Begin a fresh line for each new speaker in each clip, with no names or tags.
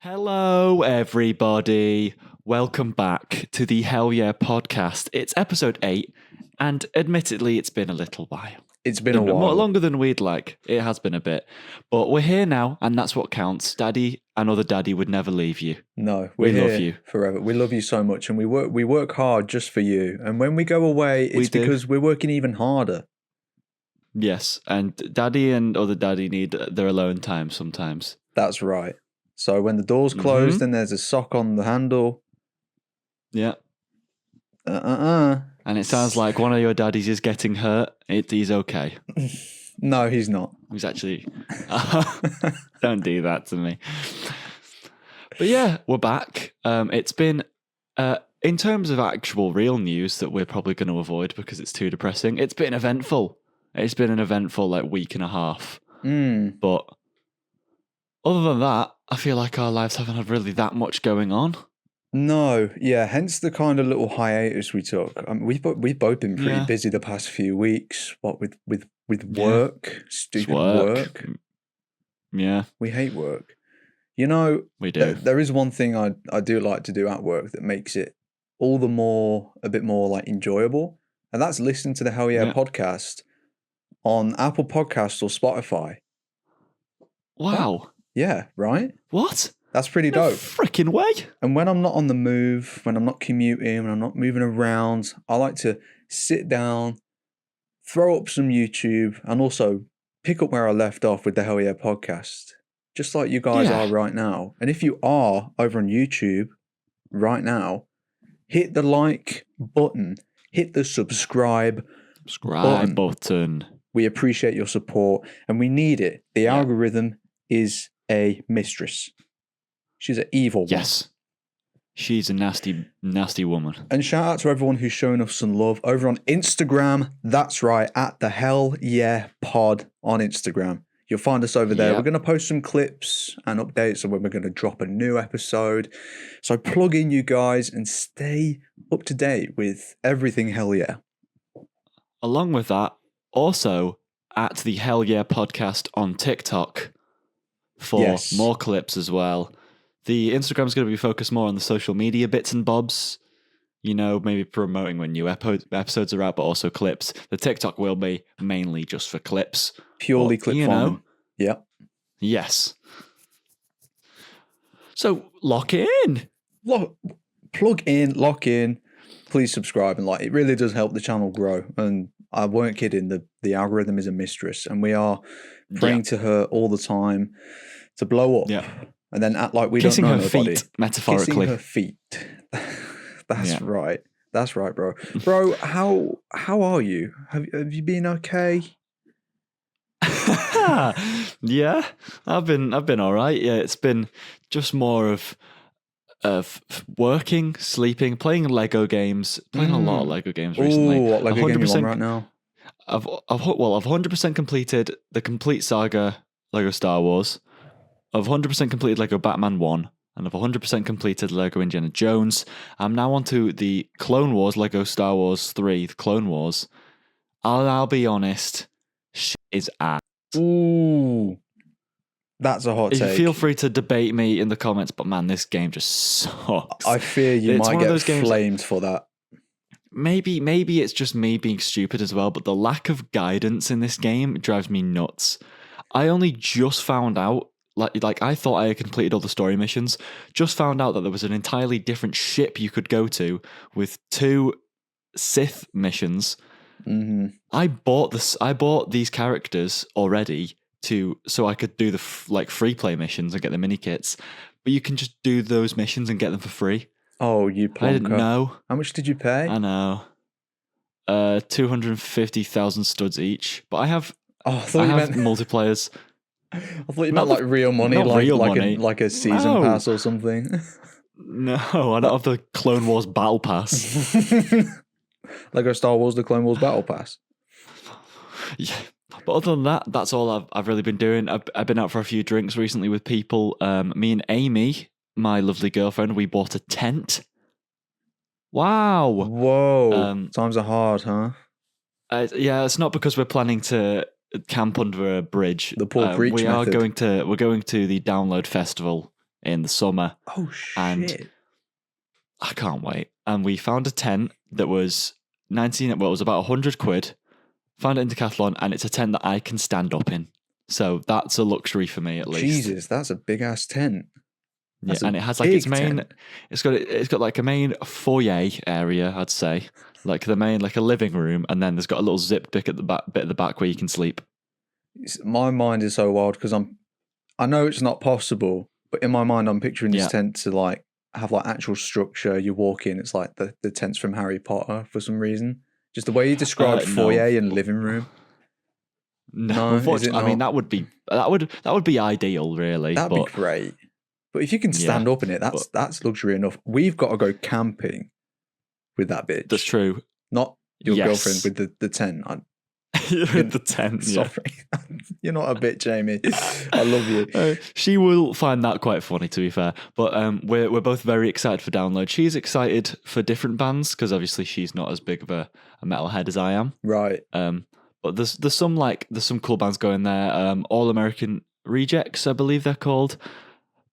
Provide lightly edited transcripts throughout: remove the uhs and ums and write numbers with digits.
Hello, everybody. Welcome back to the Hell Yeah podcast. It's episode 8, and admittedly, it's been a little while.
It's been a while.
Longer than we'd like. It has been a bit. But we're here now, and that's what counts. Daddy, another daddy would never leave you.
No,
We
we're
love
here
you.
forever. We love you so much, and we work hard just for you. And when we go away, it's because we're working even harder.
Yes, and daddy and other daddy need their alone time sometimes.
That's right. So when the door's closed and there's a sock on the handle.
Yeah. And it sounds like one of your daddies is getting hurt. He's okay.
No, he's not.
He's actually... Don't do that to me. But yeah, we're back. It's been... in terms of actual real news that we're probably going to avoid because it's too depressing, it's been eventful. It's been an eventful week and a half. But other than that, I feel like our lives haven't had really that much going on.
No, yeah. Hence the kind of little hiatus we took. We've both been pretty busy the past few weeks. What with work, stupid work.
Yeah,
we hate work. You know,
we do.
There is one thing I do like to do at work that makes it all the more a bit more enjoyable, and that's listen to the Hell Yeah podcast on Apple Podcasts or Spotify.
Wow.
Yeah, right?
What?
That's pretty dope.
Freaking way.
And when I'm not on the move, when I'm not commuting, when I'm not moving around, I like to sit down, throw up some YouTube, and also pick up where I left off with the Hell Yeah podcast. Just like you guys are right now. And if you are over on YouTube right now, hit the like button, hit the subscribe
button.
We appreciate your support and we need it. The algorithm is a mistress. She's an evil one.
Yes. She's a nasty, nasty woman.
And shout out to everyone who's showing us some love over on Instagram. That's right, at the Hell Yeah Pod on Instagram. You'll find us over there. We're going to post some clips and updates on when we're going to drop a new episode. So plug in, you guys, and stay up to date with everything Hell Yeah.
Along with that, also at the Hell Yeah podcast on TikTok for more clips as well. The Instagram's going to be focused more on the social media bits and bobs. You know, maybe promoting when new episodes are out, but also clips. The TikTok will be mainly just for clips.
Purely clip farming. Yeah.
Yes. So, lock in.
Plug in, lock in. Please subscribe. And it really does help the channel grow. And I weren't kidding. The algorithm is a mistress. And we are praying to her all the time to blow up. Yeah. And then act like we
Kissing
don't know
her
nobody.
Feet, metaphorically.
Kissing her feet. That's right. That's right, bro. Bro, how are you? Have you been okay?
Yeah, I've been all right. Yeah, it's been just more of working, sleeping, playing Lego games, playing a lot of Lego games recently.
What Lego game you on right now?
I've 100% completed the complete saga Lego Star Wars. I've 100% completed Lego Batman 1, and I've 100% completed Lego Indiana Jones. I'm now on to the Clone Wars, Lego Star Wars 3, the Clone Wars. I'll be honest, shit is ass.
Ooh, that's a hot take.
Feel free to debate me in the comments, but man, this game just sucks.
I fear you might get flamed for that.
Maybe it's just me being stupid as well, but the lack of guidance in this game drives me nuts. I only just found out, like I thought I had completed all the story missions, just found out that there was an entirely different ship you could go to with 2 Sith missions.
Mm-hmm.
I bought these characters already so I could do the free play missions and get the mini kits, but you can just do those missions and get them for free.
Oh, you plonker.
I didn't know.
How much did you pay?
I know. 250,000 studs each, but I have multiplayers.
I thought you meant real money, like a season pass or something.
No, I don't have the Clone Wars Battle Pass.
Lego Star Wars, the Clone Wars Battle Pass.
Yeah, but other than that, that's all I've really been doing. I've been out for a few drinks recently with people. Me and Amy, my lovely girlfriend, we bought a tent. Wow.
Whoa. Times are hard, huh?
Yeah, it's not because we're planning to camp under a bridge.
The Paul Breach method.
We're going to the Download Festival in the summer.
Oh
And
shit!
I can't wait. And we found a tent that was it was about 100 quid. Found it in Decathlon, and it's a tent that I can stand up in. So that's a luxury for me, at least.
Jesus, that's a big ass tent.
Yeah,
That's a
and it has like its
big
main.
tent.
It's got like a main foyer area, I'd say, like the main like a living room, and then there's got a little zip bit at the back where you can sleep.
My mind is so wild because I know it's not possible, but in my mind I'm picturing this
Yeah.
tent to like have like actual structure. You walk in, it's like the tents from Harry Potter for some reason. Just the way you described
No.
foyer and living room. No, is it
Unfortunately, I mean
not?
that would be ideal, really.
That'd
but
be great. But if you can stand
Yeah,
up in it, that's luxury enough. We've got to go camping with that bitch.
that's true.
Not your
Yes.
girlfriend with the tent.
The tent.
Sorry. You're not a bitch, Amy. I love you.
She will find that quite funny, to be fair. But we're both very excited for download. She's excited for different bands because obviously she's not as big of a metalhead as I am.
Right.
But there's some cool bands going there. All American Rejects, I believe they're called.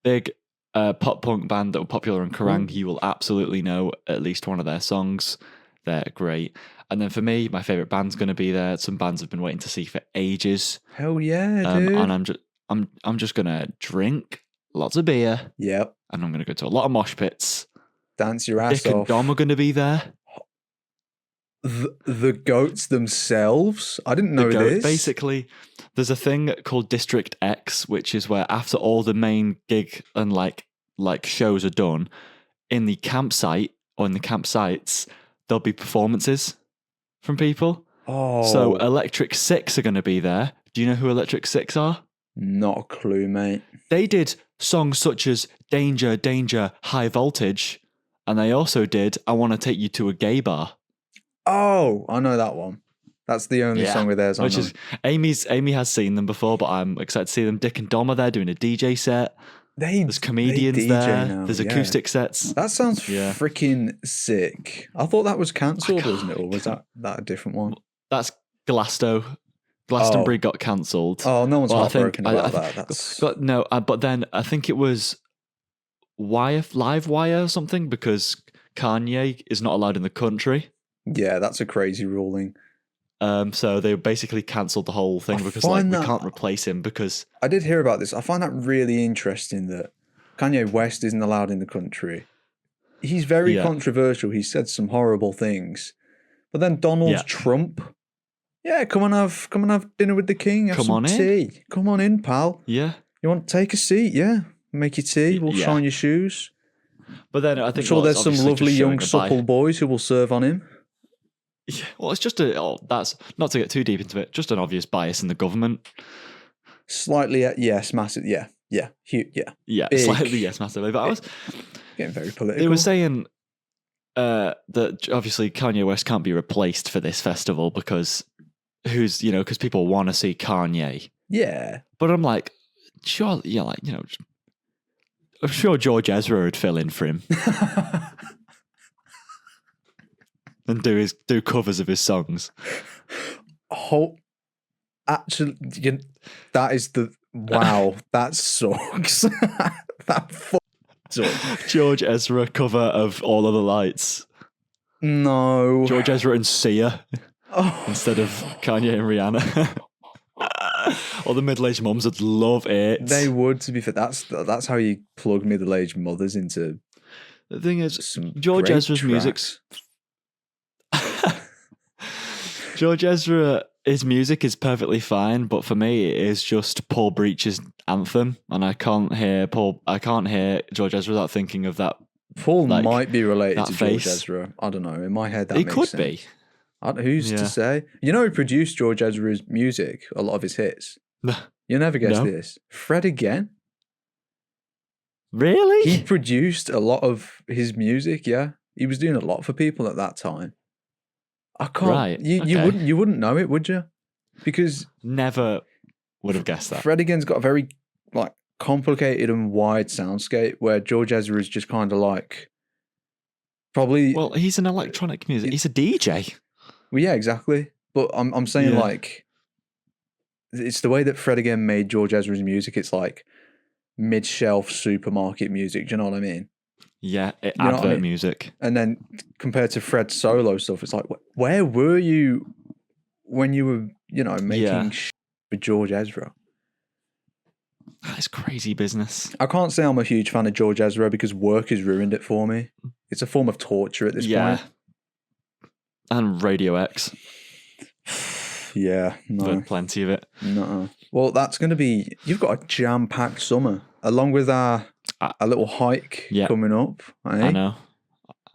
Big pop punk band that were popular in Kerrang. You will absolutely know at least one of their songs. They're great. And then for me, my favourite band's going to be there. Some bands I've been waiting to see for ages.
Hell yeah, dude.
And I'm just going to drink lots of beer.
Yep.
And I'm going to go to a lot of mosh pits.
Dance your ass
Dick
off.
and Dom are going to be there.
The goats themselves? I didn't know this.
Basically, there's a thing called District X, which is where after all the main gig and like shows are done, in the campsite or in the campsites, there'll be performances from people.
Oh.
So Electric Six are going to be there. Do you know who Electric Six are?
Not a clue, mate.
They did songs such as Danger, Danger, High Voltage, and they also did I Want to Take You to a Gay Bar.
Oh, I know that one. That's the only song with theirs.
Which is Amy has seen them before, but I'm excited to see them. Dick and Dom are there doing a DJ set. There's comedians
DJ
there.
now,
There's acoustic sets.
That sounds freaking sick. I thought that was cancelled, wasn't it? Or was that a different one?
That's Glastonbury got cancelled.
Oh, no one's heartbroken about that. That's
but then I think it was Live Wire or something because Kanye is not allowed in the country.
Yeah, that's a crazy ruling.
So they basically cancelled the whole thing because we can't replace him because...
I did hear about this. I find that really interesting that Kanye West isn't allowed in the country. He's very controversial. He said some horrible things. But then Donald Trump, come on have dinner with the king, have some tea. Come on in, pal.
Yeah.
You want to take a seat? Yeah. Make your tea, we'll shine your shoes.
But then I think...
I'm sure there's some lovely young supple boys who will serve on him.
Yeah, well, it's just that's not to get too deep into it, just an obvious bias in the government.
Slightly, yes, massive, yeah, big,
slightly, yes, massively. But I was
getting very political.
They were saying that obviously Kanye West can't be replaced for this festival because because people want to see Kanye.
Yeah,
but I'm like, sure, I'm sure George Ezra would fill in for him. And do covers of his songs.
Actually, that is wow. That sucks. That sucks.
George Ezra cover of All of the Lights.
No.
George Ezra and Sia instead of Kanye and Rihanna. All the middle-aged mums would love it.
They would. To be fair, that's how you plug middle-aged mothers into.
The thing is, George Ezra's music's. George Ezra, his music is perfectly fine, but for me, it is just Paul Breach's anthem, and I can't hear George Ezra without thinking of that.
Paul might be related to
face.
George Ezra. I don't know. In my head, that
he
makes
could
sense.
be.
Who's to say? Who produced George Ezra's music? A lot of his hits. You'll never guess this. Fred again.
Really?
He produced a lot of his music. Yeah, he was doing a lot for people at that time. I can't.
Right.
You wouldn't know it, would you? Because
never would have guessed that.
Fred again's got a very complicated and wide soundscape, where George Ezra is just kind of probably.
Well, he's an electronic music. He's a DJ.
Well, yeah, exactly. But I'm saying it's the way that Fred again made George Ezra's music. It's mid-shelf supermarket music. Do you know what I mean?
Yeah,
You know what I
advert
mean?
music.
And then compared to Fred's solo stuff, it's like, where were you when you were, making for George Ezra?
That's crazy business.
I can't say I'm a huge fan of George Ezra because work has ruined it for me. It's a form of torture at this point.
And Radio X.
Yeah, no.
But plenty of it.
No. Well, that's going to be... You've got a jam-packed summer, along with our little hike coming up. Eh?
I know.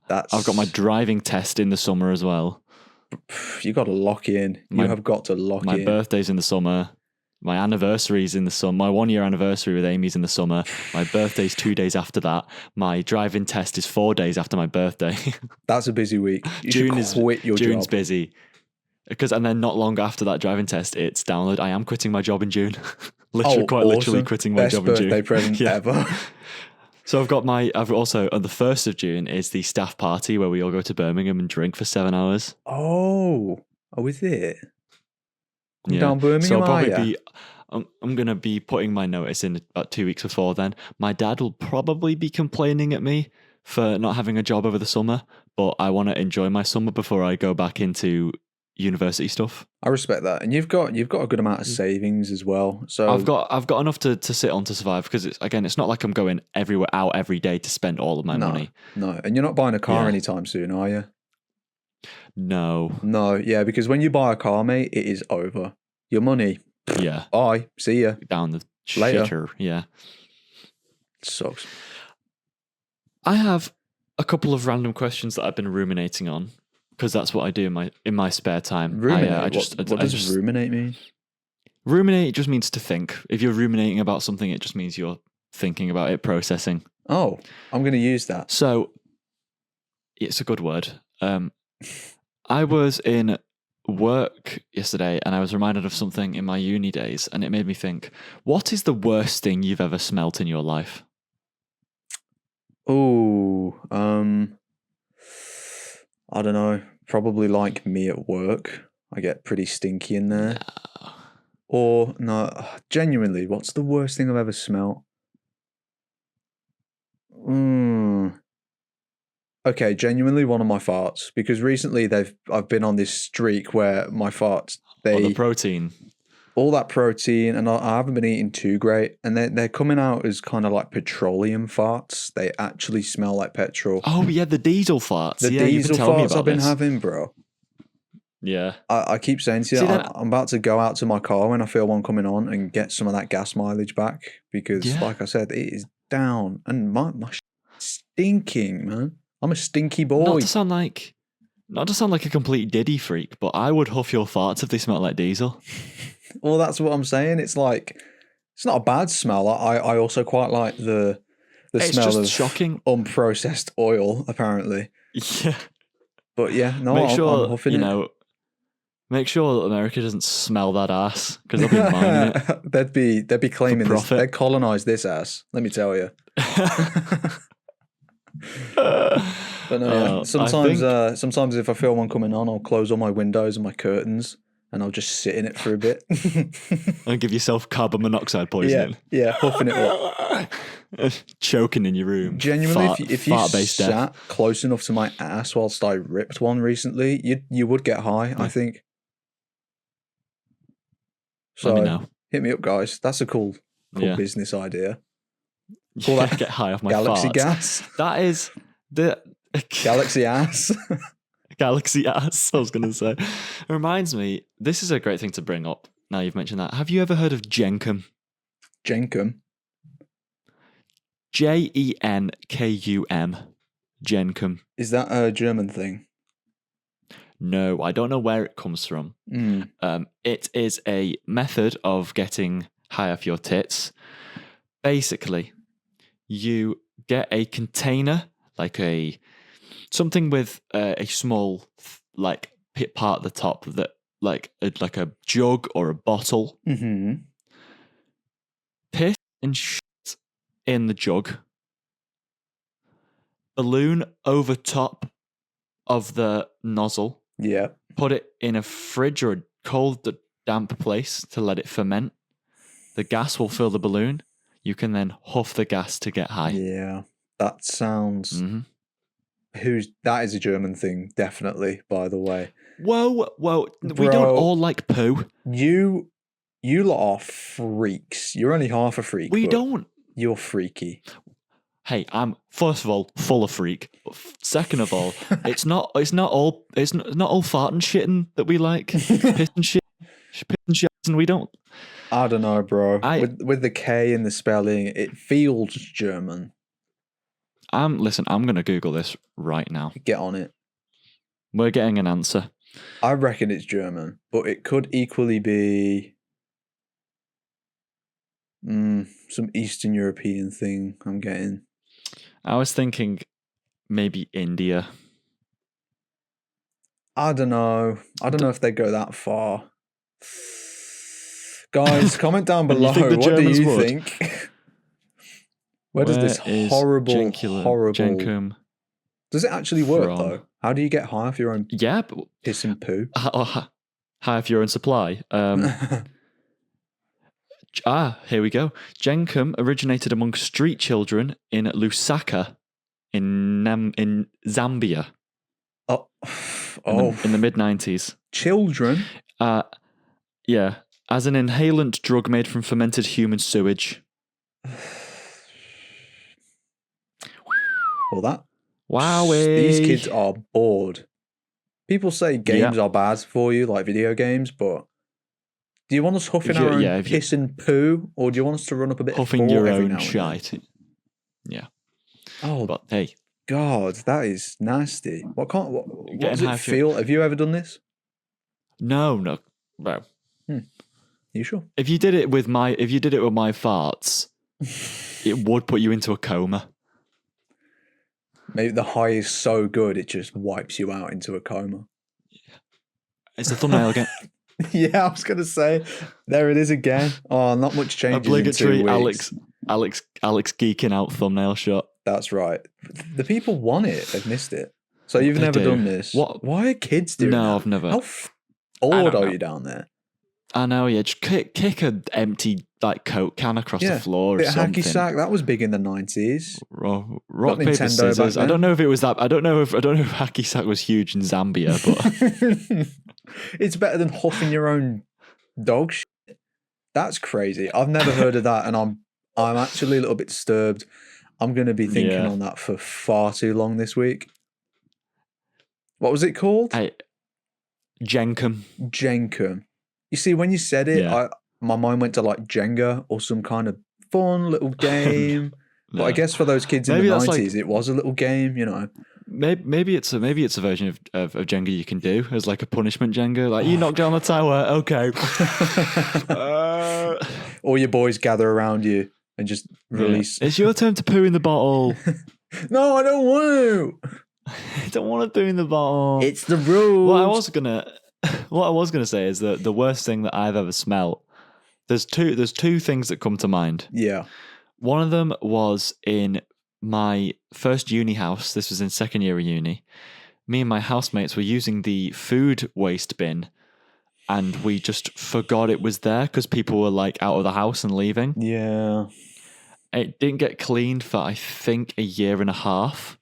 I've got my driving test in the summer as well.
You got to lock in. You have got to lock in.
My birthday's in the summer. My anniversary's in the summer. My 1 year anniversary with Amy's in the summer. My birthday's 2 days after that. My driving test is 4 days after my birthday.
That's a busy week. You should quit your job.
June's busy. And then not long after that driving test, it's download. I am quitting my job in June. Literally quitting my job in June.
Best birthday present ever.
So I've also, on the 1st of June is the staff party where we all go to Birmingham and drink for 7 hours.
Oh, is it? Down Birmingham,
so I'm going to be putting my notice in about 2 weeks before then. My dad will probably be complaining at me for not having a job over the summer, but I want to enjoy my summer before I go back into university stuff.
I respect that. And you've got a good amount of savings as well. So
I've got enough to sit on to survive because it's not like I'm going out every day to spend all of my money.
No, and you're not buying a car anytime soon, are you?
No,
yeah, because when you buy a car, mate, it is over. Your money.
Yeah.
Bye. See ya.
Down the
Later.
shitter. Yeah.
Sucks.
I have a couple of random questions that I've been ruminating on because that's what I do in my spare time.
Ruminate. What does ruminate mean?
Ruminate just means to think. If you're ruminating about something, it just means you're thinking about it, processing.
Oh, I'm going to use that.
So, it's a good word. I was in work yesterday and I was reminded of something in my uni days and it made me think, what is the worst thing you've ever smelt in your life?
Oh, I don't know. Probably like me at work. I get pretty stinky in there.
No.
Or, no, genuinely, what's the worst thing I've ever smelt? Okay, genuinely one of my farts, because recently I've been on this streak where my farts,
the protein.
All that protein, and I haven't been eating too great, and they're coming out as kind of like petroleum farts. They actually smell like petrol.
Oh yeah, the diesel farts.
The diesel farts I've been having, bro.
Yeah.
I keep saying to you, I'm about to go out to my car when I feel one coming on and get some of that gas mileage back, because like I said, it is down, and my stinking, man. I'm a stinky boy.
Not to sound like a complete Diddy freak, but I would huff your farts if they smelled like diesel.
Well, that's what I'm saying. It's like, it's not a bad smell. I also quite like the smell of
shocking
unprocessed oil, apparently.
Yeah.
But yeah, no,
I'm
huffing it.
Make sure that America doesn't smell that ass, because they'll be mining it.
they'd be claiming this. They'd colonize this ass. Let me tell you. But no, sometimes if I feel one coming on, I'll close all my windows and my curtains, and I'll just sit in it for a bit.
And give yourself carbon monoxide poisoning.
Yeah, huffing it up.
Choking in your room.
Genuinely, if you sat close enough to my ass whilst I ripped one recently, you would get high, I think. So,
let me know.
Hit me up, guys. That's a cool business idea.
Call that get high off my
Galaxy
farts.
gas.
That is the
Galaxy ass.
Galaxy ass, I was going to say. It reminds me, this is a great thing to bring up now you've mentioned that. Have you ever heard of Jenkum?
Jenkum?
Jenkum. Jenkum.
Is that a German thing?
No, I don't know where it comes from. It is a method of getting high off your tits. Basically, you get a container, like something with a small like pit part at the top that like a jug or a bottle.
Mm-hmm.
Piss and shit in the jug. Balloon over top of the nozzle.
Yeah.
Put it in a fridge or a cold, damp place to let it ferment. The gas will fill the balloon. You can then huff the gas to get high.
Yeah, that sounds.
Hmm.
That is a German thing, definitely. By the way,
Whoa, we
Bro.
don't all like poo.
you lot are freaks. You're only half a freak.
We
but
don't.
You're freaky.
Hey, I'm first of all full of freak. Second of all, it's not all fart and shitting that we like. Piss and shit, and we don't.
I don't know, bro. With the K in the spelling, it feels German.
Listen, I'm gonna Google this right now.
Get on it.
We're getting an answer.
I reckon it's German, but it could equally be some Eastern European thing. I'm getting.
I was thinking maybe India.
I don't know. I don't know if they go that far. Guys, comment down below. What do you think? Where does this horrible
Jenkum
does it actually work though? How do you get high off your own piss and poo?
High off your own supply. Here we go. Jenkum originated among street children in Lusaka in Zambia. In the mid-90s.
Children?
Yeah. As an inhalant drug made from fermented human sewage.
Well,
Wowee.
These kids are bored. People say games are bad for you, like video games, but do you want us huffing our own piss and poo, or do you want us to run up a bit
huffing
of
your
every
own
now
shite?
And
yeah.
Oh,
but hey,
God, that is nasty. What does it feel? Have you ever done this?
No.
You sure?
If you did it with my farts, it would put you into a coma.
Maybe the high is so good it just wipes you out into a coma.
It's the thumbnail again.
Yeah, I was gonna say there it is again. Oh, not much changes.
Obligatory
in 2 weeks.
Alex geeking out thumbnail shot.
That's right. The people want it. They've missed it. So you've never done this.
What?
Why are kids doing
No,
that?
I've never.
How bored are you down there?
I know, yeah. Just kick an empty Coke can across the floor or something.
Hacky sack, that was big in the 90s.
Rock paper scissors. I don't know if it was that. I don't know if hacky sack was huge in Zambia, but
it's better than huffing your own dog shit. That's crazy. I've never heard of that, and I'm actually a little bit disturbed. I'm going to be thinking on that for far too long this week. What was it called?
Jenkum.
Jenkum. You see, when you said it, my mind went to like Jenga or some kind of fun little game. But I guess for those kids in the 90s, it was a little game, you know.
Maybe it's a version of Jenga you can do as like a punishment Jenga. Like, you knock down the tower, okay.
All your boys gather around you and just release.
It's your turn to poo in the bottle.
No, I don't want to.
I don't want to poo in the bottle.
It's the rules.
What I was gonna say is that the worst thing that I've ever smelt. There's two things that come to mind.
Yeah.
One of them was in my first uni house. This was in second year of uni. Me and my housemates were using the food waste bin, and we just forgot it was there because people were like out of the house and leaving.
Yeah.
It didn't get cleaned for I think a year and a half.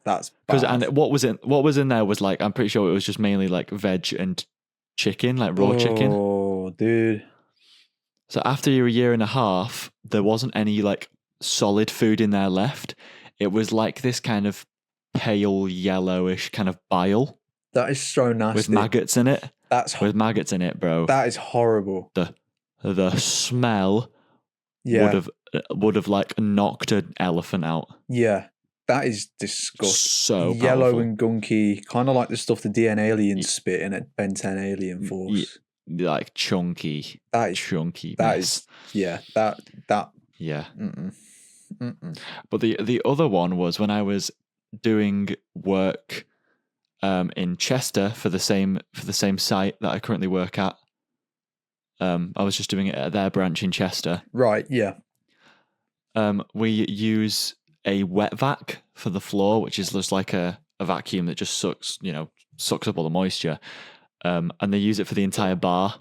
That's bad.
And what was in there was like, I'm pretty sure it was just mainly like veg and chicken, like raw chicken.
Oh, dude.
So after a year and a half, there wasn't any like solid food in there left. It was like this kind of pale yellowish kind of bile.
That is so nasty.
With maggots in it. With maggots in it, bro.
That is horrible.
The smell would have like knocked an elephant out.
Yeah. That is disgusting.
So
yellow
powerful.
and gunky, kind of like the stuff the DN aliens spit in at Ben 10 Alien Force.
Like chunky.
That is
chunky.
That mess. That.
Yeah.
Mm-mm. Mm-mm.
But the other one was when I was doing work in Chester for the same site that I currently work at. I was just doing it at their branch in Chester.
Right. Yeah.
We use a wet vac for the floor, which is just like a vacuum that just sucks up all the moisture. And they use it for the entire bar.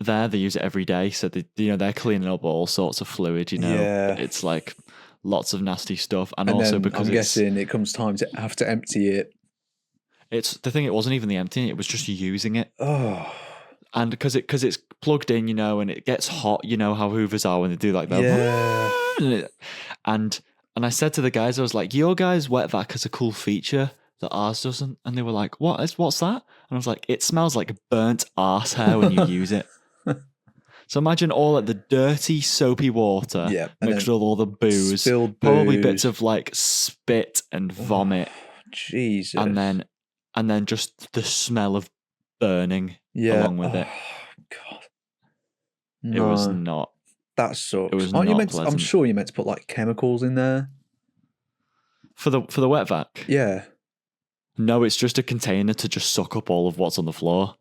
there. They use it every day, so they're cleaning up all sorts of fluid.
Yeah.
It's like lots of nasty stuff, and
And
also
then
because
I'm guessing it comes time to have to empty it.
it's the thing. It wasn't even the emptying; it was just using it.
Oh,
And because it's plugged in, and it gets hot. You know how Hoovers are when they do like that.
yeah.
And I said to the guys, I was like, "Your guys' wet vac has a cool feature that ours doesn't." And they were like, What's that?" And I was like, "It smells like burnt arse hair when you use it." So imagine all the dirty, soapy water
Yeah, and
mixed
then
with all the booze,
spilled
probably
booze.
bits of like spit and vomit,
Jesus.
and then just the smell of burning along with it.
God.
It was not.
That sucks.
It was
Aren't you
not
meant to, I'm
pleasant.
sure you're meant to put like chemicals in there.
For the wet vac?
Yeah.
No, it's just a container to just suck up all of what's on the floor.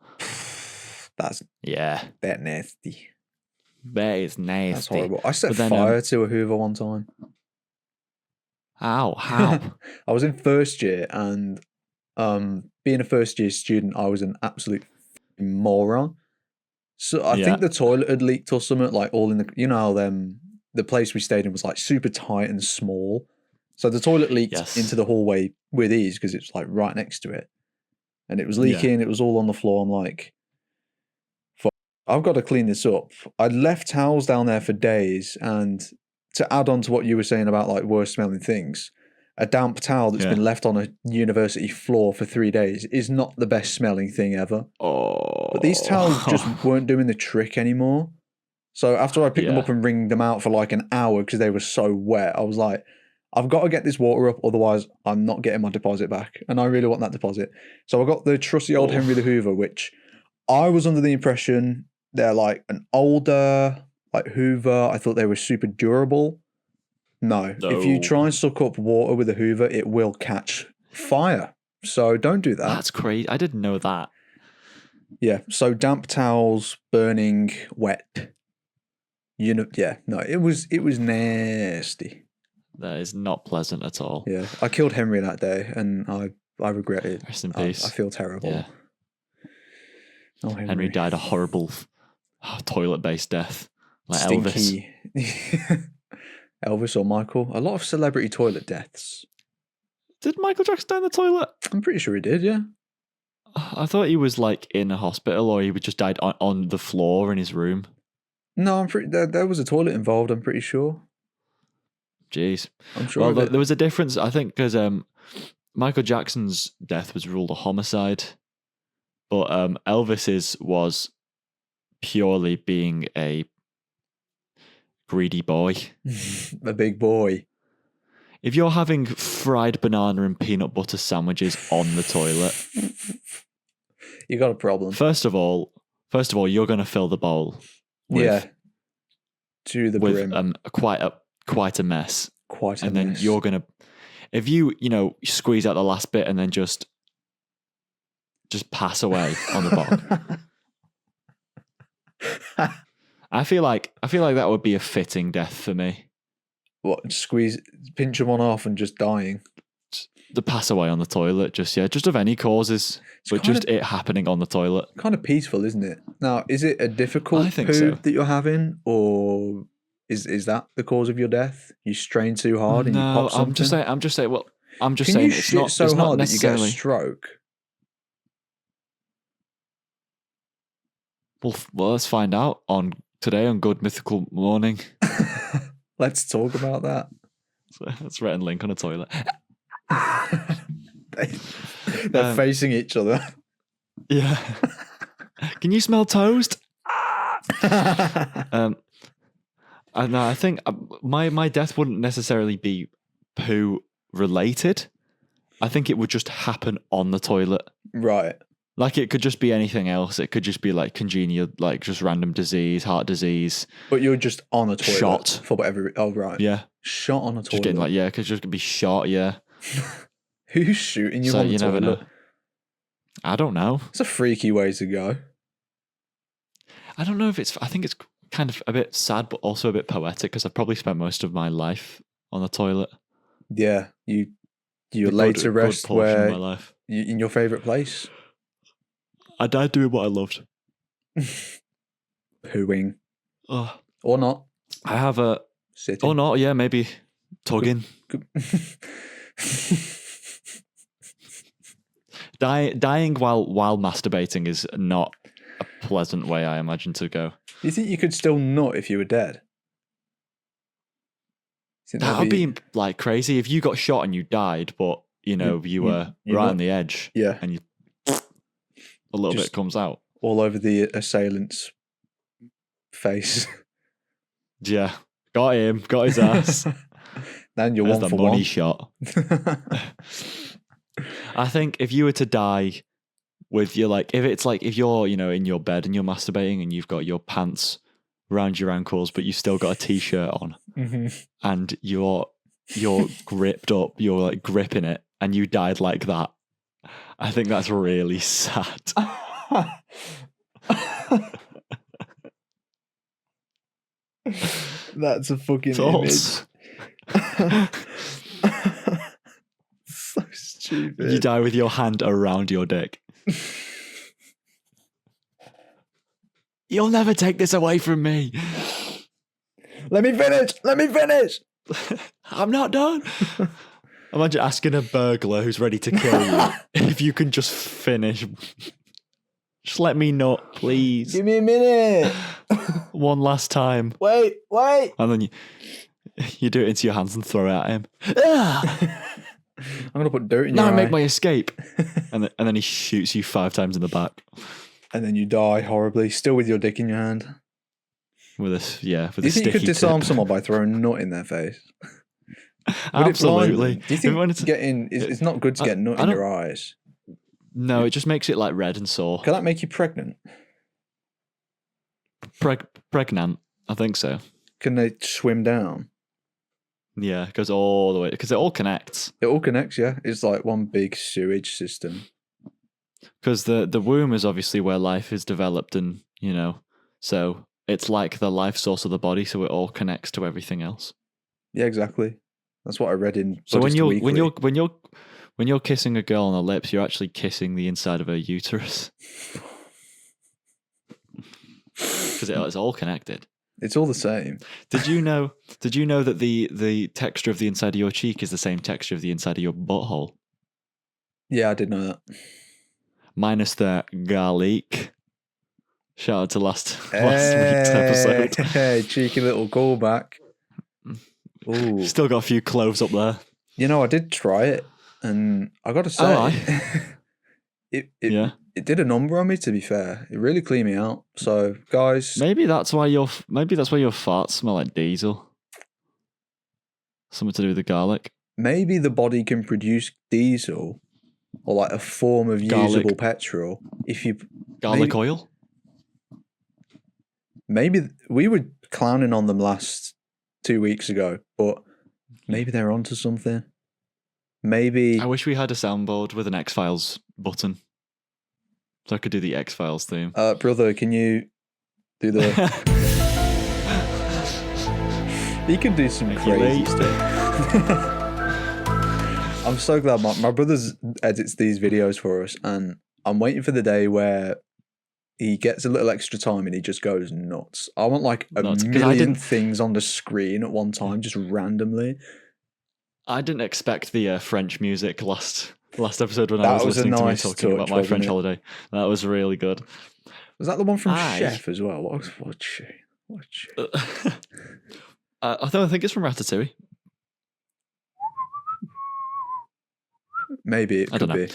That's that nasty.
That is nasty.
That's horrible. I set
But then,
fire to a Hoover one time.
How?
I was in first year, and being a first year student, I was an absolute moron. So I think the toilet had leaked or something, like all in the the place we stayed in was like super tight and small. So the toilet leaked into the hallway with ease because it's like right next to it. And it was leaking, it was all on the floor. I'm like, fuck, I've got to clean this up. I'd left towels down there for days, and to add on to what you were saying about like worst smelling things, a damp towel that's been left on a university floor for 3 days is not the best smelling thing ever.
Oh.
But these towels just weren't doing the trick anymore. So after I picked them up and wringed them out for like an hour because they were so wet, I was like, I've got to get this water up, otherwise I'm not getting my deposit back. And I really want that deposit. So I got the trusty old Henry the Hoover, which I was under the impression they're like an older like Hoover. I thought they were super durable. No. If you try and suck up water with a Hoover, it will catch fire. So don't do that.
That's crazy. I didn't know that.
Yeah. So damp towels, burning, wet. It was nasty.
That is not pleasant at all.
Yeah. I killed Henry that day, and I regret it.
Rest in peace.
I feel terrible.
Yeah.
Oh,
Henry died a horrible toilet-based death. Like
Stinky. Elvis. Elvis or Michael. A lot of celebrity toilet deaths.
Did Michael Jackson die in the toilet?
I'm pretty sure he did, yeah.
I thought he was like in a hospital, or he just died on the floor in his room.
No, I'm pretty. There was a toilet involved. I'm pretty sure.
Jeez.
I'm sure.
Well, there was a difference, I think, because Michael Jackson's death was ruled a homicide, but Elvis's was purely being a greedy boy.
A big boy.
If you're having fried banana and peanut butter sandwiches on the toilet,
you got a problem.
First of all, you're going to fill the bowl.
To the brim.
Quite a mess.
Quite a mess.
And then you're going to, if you squeeze out the last bit and then just pass away on the bog. I feel like that would be a fitting death for me.
What, pinch one off and just dying?
The pass away on the toilet, just of any causes, but just it happening on the toilet.
Kind of peaceful, isn't it? Now, is it a difficult poo that you're having, or is that the cause of your death? You strain too hard and you pop something?
I'm just saying. Well, I'm just
Can
saying
you
it's
shit
not
so
it's
hard
not
that you get a
necessarily.
stroke.
Well, let's find out today on Good Mythical Morning.
Let's talk about that.
So that's written link on a toilet.
They're facing each other.
Yeah. Can you smell toast? I think my death wouldn't necessarily be poo related. I think it would just happen on the toilet.
Right.
Like it could just be anything else. It could just be like congenial, like just random disease, heart disease.
But you're just on a toilet.
Shot.
For whatever. Oh, right.
Yeah.
Shot on a toilet.
Just getting because you're just going to be shot, yeah.
Who's shooting you on the toilet?
Never know. I don't know.
It's a freaky way to go.
I don't know if I think it's kind of a bit sad, but also a bit poetic because I've probably spent most of my life on the toilet.
Yeah. You're laid to rest where in your favourite place?
I died doing what I loved.
pooing.
Oh,
Or not.
I have a
Sitting.
or not. Yeah, maybe tugging. Dying while masturbating is not a pleasant way, I imagine, to go.
Do you think you could still nut if you were dead?
That would be like crazy if you got shot and you died, but you were right on the edge.
Yeah.
And a little bit comes out.
All over the assailant's face.
Yeah. Got him. Got his ass.
Then you're
There's
one
the
for
money
one.
shot. I think if you were to die with your if you're in your bed and you're masturbating and you've got your pants around your ankles but you've still got a t-shirt on and you're gripped up, you're like gripping it and you died like that, I think that's really sad.
That's a fucking
Thoughts?
image. So stupid.
You die with your hand around your dick. You'll never take this away from me.
Let me finish.
I'm not done. Imagine asking a burglar who's ready to kill you if you can just finish. Just let me nut, please.
Give me a minute.
One last time.
Wait.
And then you do it into your hands and throw it at him.
I'm going to put dirt in
Now
your
I
eye.
make my escape. And then he shoots you 5 times in the back.
And then you die horribly, still with your dick in your hand.
With a
Do you think you
sticky
could disarm
tip.
someone by throwing a nut in their face? Would it blind
Absolutely.
them? Do you think it's not good to get nut in your eyes?
No, it just makes it like red and sore.
Can that make you pregnant?
Pregnant, I think so.
Can they swim down?
Yeah, it goes all the way because it all connects.
It all connects, yeah. It's like one big sewage system.
Because the womb is obviously where life is developed, and so it's like the life source of the body, so it all connects to everything else.
Yeah, exactly. That's what I read in.
So
Buddhist
when you're kissing a girl on the lips, you're actually kissing the inside of her uterus because it's all connected.
It's all the same.
Did you know that the texture of the inside of your cheek is the same texture of the inside of your butthole?
Yeah, I did know that.
Minus the garlic. Shout out to last week's episode.
Hey, cheeky little callback. Ooh.
Still got a few cloves up there.
I did try it, and I got to say, it did a number on me. To be fair, it really cleaned me out. So, guys,
maybe that's why your farts smell like diesel. Something to do with the garlic.
Maybe the body can produce diesel, or like a form of usable petrol, if you
garlic oil.
Maybe we were clowning on them last 2 weeks ago, but maybe they're onto something. Maybe
I wish we had a soundboard with an X-Files button, so I could do the X-Files theme.
Brother, can you do the? He can do some crazy stuff. I'm so glad my brother edits these videos for us, and I'm waiting for the day where he gets a little extra time and he just goes nuts. I want like a million things on the screen at one time, just randomly.
I didn't expect the French music last episode when I was listening to me talking about my French holiday. That was really good.
Was that the one from Chef as well? What
I think it's from Ratatouille.
Maybe it could be.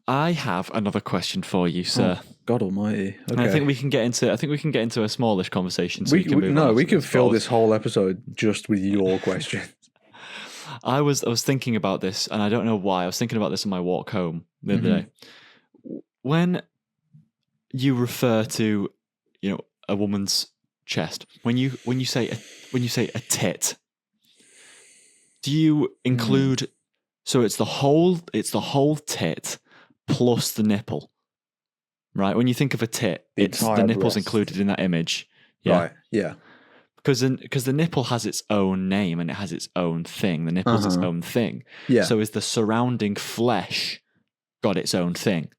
I have another question for you, sir.
Oh, God Almighty! Okay.
And I think we can get into a smallish conversation. So we
can fill this whole episode just with your questions.
I was thinking about this, and I don't know why. I was thinking about this on my walk home the other day. When you refer to, a woman's chest, when you say a tit, do you include? So it's the whole tit plus the nipple, right? When you think of a tit, it's the nipple's included in that image. Yeah.
Right. Yeah.
Because the nipple has its own name and it has its own thing. The nipple's its own thing.
Yeah.
So is the surrounding flesh got its own thing?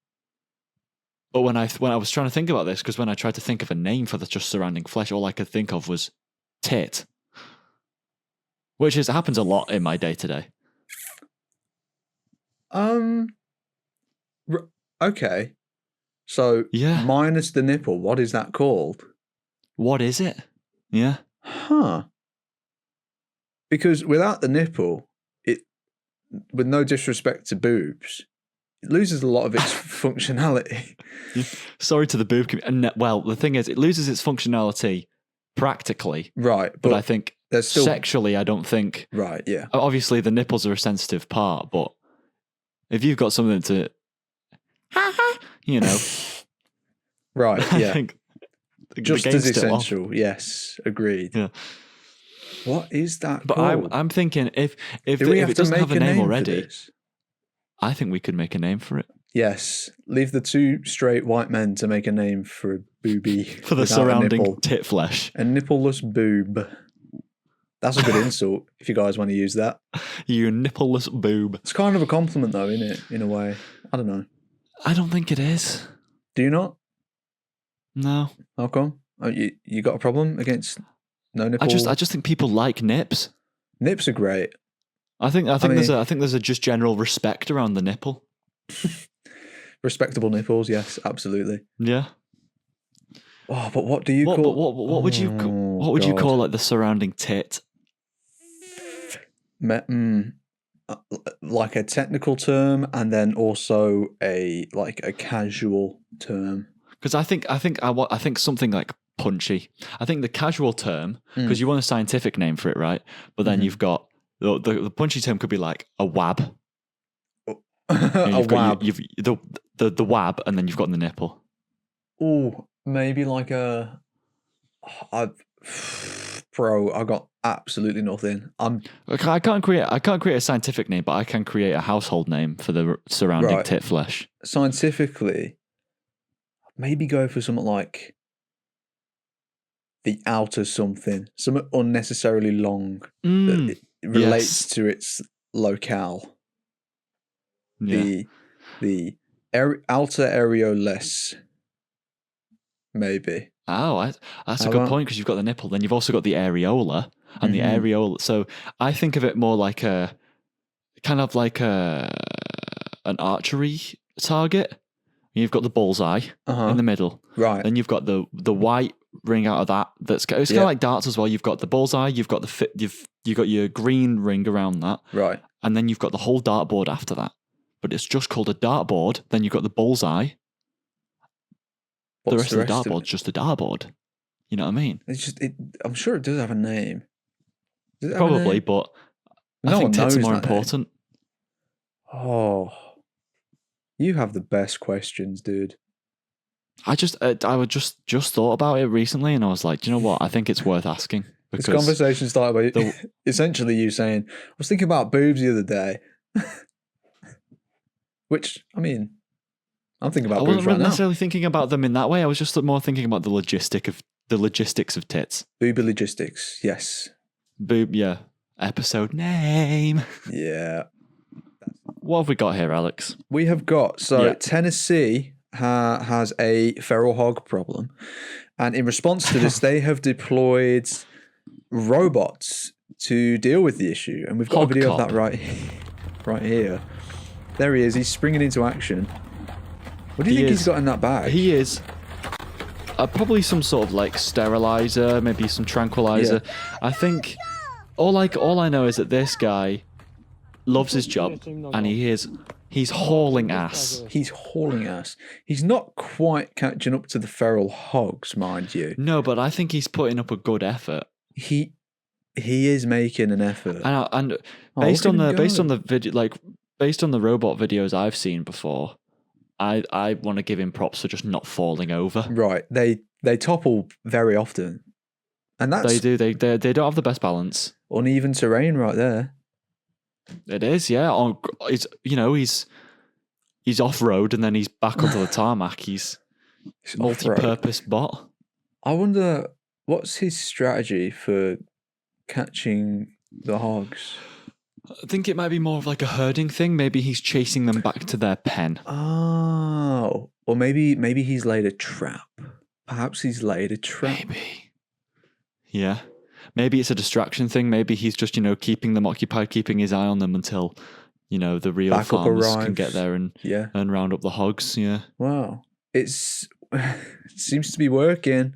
But when I was trying to think about this, because when I tried to think of a name for the just surrounding flesh, all I could think of was tit, which happens a lot in my day to day.
Okay. So
Yeah.
minus the nipple, what is that called?
What is it? Yeah.
Huh. Because without the nipple, with no disrespect to boobs, it loses a lot of its functionality.
Sorry to the boob community. Well, the thing is, it loses its functionality practically.
Right.
But I think
there's still...
sexually, I don't think...
Right, yeah.
Obviously, the nipples are a sensitive part, but if you've got something to... you know...
Right, yeah.
I think
just as essential, yes, agreed.
Yeah.
What is that
But
called?
I'm thinking if it doesn't have a name already, I think we could make a name for it.
Yes, leave the two straight white men to make a name for a boobie
for the surrounding tit flesh.
A nippleless boob. That's a good insult if you guys want to use that.
You nippleless boob.
It's kind of a compliment though, isn't it? In a way, I don't know.
I don't think it is.
Do you not?
No.
How come? Oh, you got a problem against no nipple?
I just think people like nips.
Nips are great.
I think there's a just general respect around the nipple.
Respectable nipples, yes, absolutely.
Yeah.
Oh, but what do you call?
What would you call like the surrounding tit?
Like a technical term, and then also a casual term.
Because I think something like punchy. I think the casual term, because you want a scientific name for it, right? But then you've got the punchy term could be like a wab. The wab, and then you've got the nipple.
Oh, maybe like bro, I got absolutely nothing.
I can't create a scientific name, but I can create a household name for the surrounding tit flesh.
Scientifically, maybe go for something like the outer something unnecessarily long that relates to its locale.
Yeah.
The outer areolus, maybe.
Oh, that's a good point, because you've got the nipple, then you've also got the areola, and the areola. So I think of it more like an archery target. You've got the bullseye in the middle,
right?
Then you've got the white ring out of that. It's kind of like darts as well. You've got the bullseye. You've got you've got your green ring around that,
right?
And then you've got the whole dartboard after that. But it's just called a dartboard. Then you've got the bullseye. The rest of the dartboard's just a dartboard. You know what I mean?
I'm sure it does have a name.
Probably, but I think tits are more important.
Oh, you have the best questions, dude.
I just thought about it recently, and I was like, do you know what? I think it's worth asking.
This conversation started by essentially you saying, I was thinking about boobs the other day. Which, I mean, I'm thinking about boobs right now. I wasn't
necessarily thinking about them in that way. I was just more thinking about the logistics of tits.
Boob Logistics, yes.
Boob, yeah. Episode name.
Yeah.
What have we got here, Alex?
We have got, Tennessee has a feral hog problem. And in response to this, they have deployed robots to deal with the issue. And we've got a video of that right here. There he is. He's springing into action. What do you think he's got in that bag?
He is probably some sort of like sterilizer, maybe some tranquilizer. Yeah. I think all I know is that this guy loves his job, and he's hauling ass.
He's hauling ass. He's not quite catching up to the feral hogs, mind you.
No, but I think he's putting up a good effort.
He is making an effort.
And based on the video, like based on the robot videos I've seen before, I want to give him props for just not falling over.
Right. They topple very often. And
they do. They don't have the best balance.
Uneven terrain right there.
It is, yeah. He's off road and then he's back onto the tarmac. He's multi-purpose bot.
I wonder what's his strategy for catching the hogs.
I think it might be more of like a herding thing. Maybe he's chasing them back to their pen.
Oh, Or maybe he's laid a trap. Perhaps he's laid a trap.
Maybe. Yeah. Maybe it's a distraction thing. Maybe he's just, keeping them occupied, keeping his eye on them until, the real
Backup
farmers can
arrives.
get there and round up the hogs. Yeah.
Wow. It seems to be working.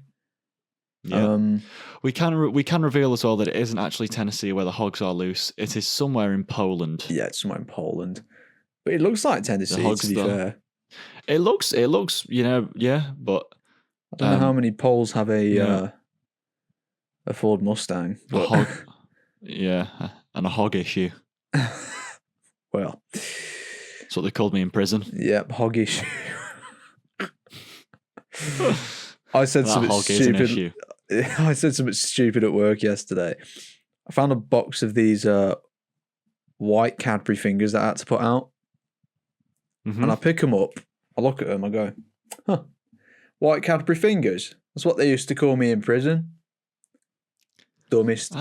Yeah. We can reveal as well that it isn't actually Tennessee where the hogs are loose. It is somewhere in Poland.
Yeah, it's somewhere in Poland. But it looks like Tennessee, to be fair.
It looks, but
I don't know how many Poles have a Ford Mustang. But...
A hog. Yeah, and a hog issue.
Well.
That's what they called me in prison.
Yep, hog issue. I said something stupid. I said something stupid at work yesterday. I found a box of these white Cadbury fingers that I had to put out. Mm-hmm. And I pick them up. I look at them. I go, huh, white Cadbury fingers. That's what they used to call me in prison. Dumbest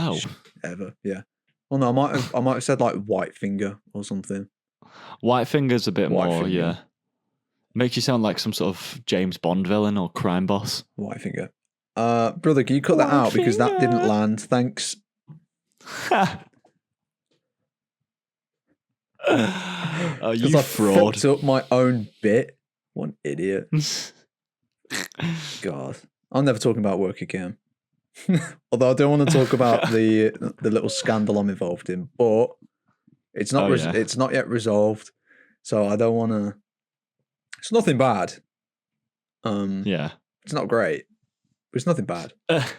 ever. Yeah. Well, no, I might have said like white finger or something.
White finger's a bit more, yeah. Makes you sound like some sort of James Bond villain or crime boss.
White finger. Brother, can you cut that out because that didn't land? Thanks.
Oh, you
I
fraud.
Fucked up my own bit. What an idiot. God. I'm never talking about work again. Although I don't want to talk about the little scandal I'm involved in, but it's not it's not yet resolved. So I don't want to. It's nothing bad.
Yeah.
It's not great, but it's nothing bad. But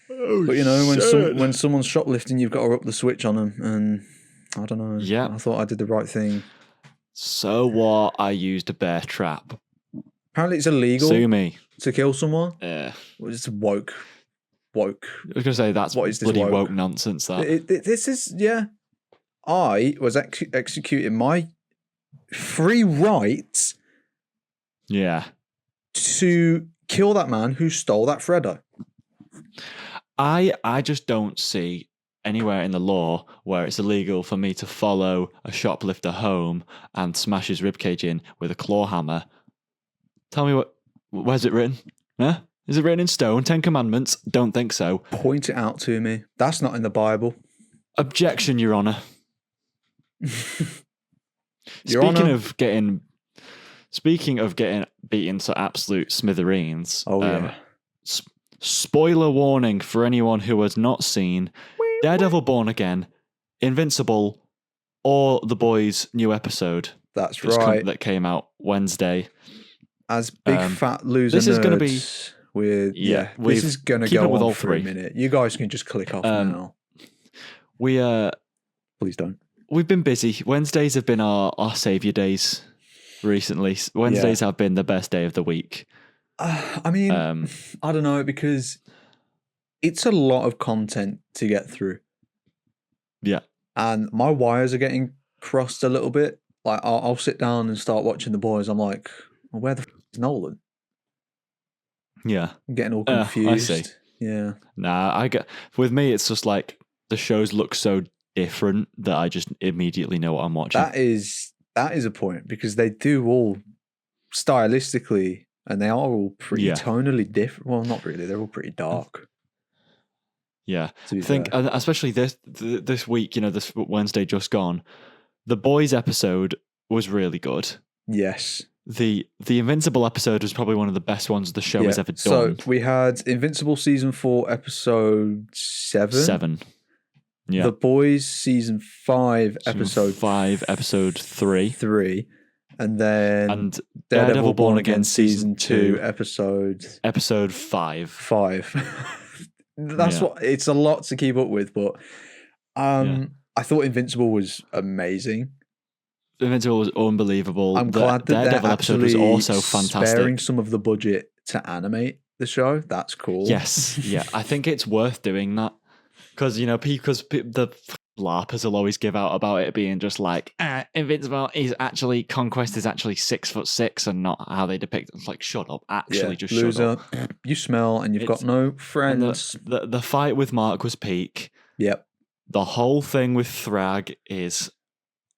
when someone's shoplifting, you've got to up the switch on them, and I don't know.
Yeah.
I thought I did the right thing.
So what? I used a bear trap.
Apparently, it's illegal.
Sue me.
To kill someone.
Yeah.
It's woke. I was
going to say that's what is bloody woke nonsense. That
this is I was executing my free right.
Yeah.
To kill that man who stole that Freddo.
I just don't see anywhere in the law where it's illegal for me to follow a shoplifter home and smash his ribcage in with a claw hammer. Tell me where's it written? Huh? Is it written in stone? 10 Commandments? Don't think so.
Point it out to me. That's not in the Bible.
Objection, Your Honour. Speaking of getting beaten to absolute smithereens.
Oh yeah.
Spoiler warning for anyone who has not seen Daredevil Born Again, Invincible, or The Boys' new episode.
That's right.
That came out Wednesday.
As big fat loser
this
nerds,
is going to be
this is going to go
with
on
all
for
three.
a minute. You guys can just click off now. Please don't.
We've been busy. Wednesdays have been our saviour days recently. Wednesdays have been the best day of the week.
I mean, I don't know, because it's a lot of content to get through.
Yeah.
And my wires are getting crossed a little bit. Like, I'll sit down and start watching The Boys. I'm like, well, where the f*** is Nolan?
Yeah.
I'm getting all confused.
I see.
Yeah.
Nah, with me, it's just like the shows look so different that I just immediately know what I'm watching.
That is a point, because they do all stylistically, and they are all pretty tonally different. Well, not really. They're all pretty dark.
Yeah. I think, especially this week, this Wednesday just gone, the Boys episode was really good.
Yes.
The Invincible episode was probably one of the best ones the show has ever done.
So we had Invincible season 4, episode 7.
7. Yeah.
The Boys season 5, episode
5, episode 3.
3. And then Daredevil Born Again season 2, episode
5.
5. That's what it's a lot to keep up with, but I thought Invincible was amazing.
Invincible was unbelievable.
I'm glad that
Daredevil episode was also fantastic.
Sparing some of the budget to animate the show. That's cool.
Yes, yeah. I think it's worth doing that because the LARPers will always give out about it being just like Invincible is actually Conquest is actually 6'6" and not how they depict it. It's like, shut up. Actually, just
loser.
Shut up.
You smell and you've got no friends.
The fight with Mark was peak.
Yep.
The whole thing with Thrag is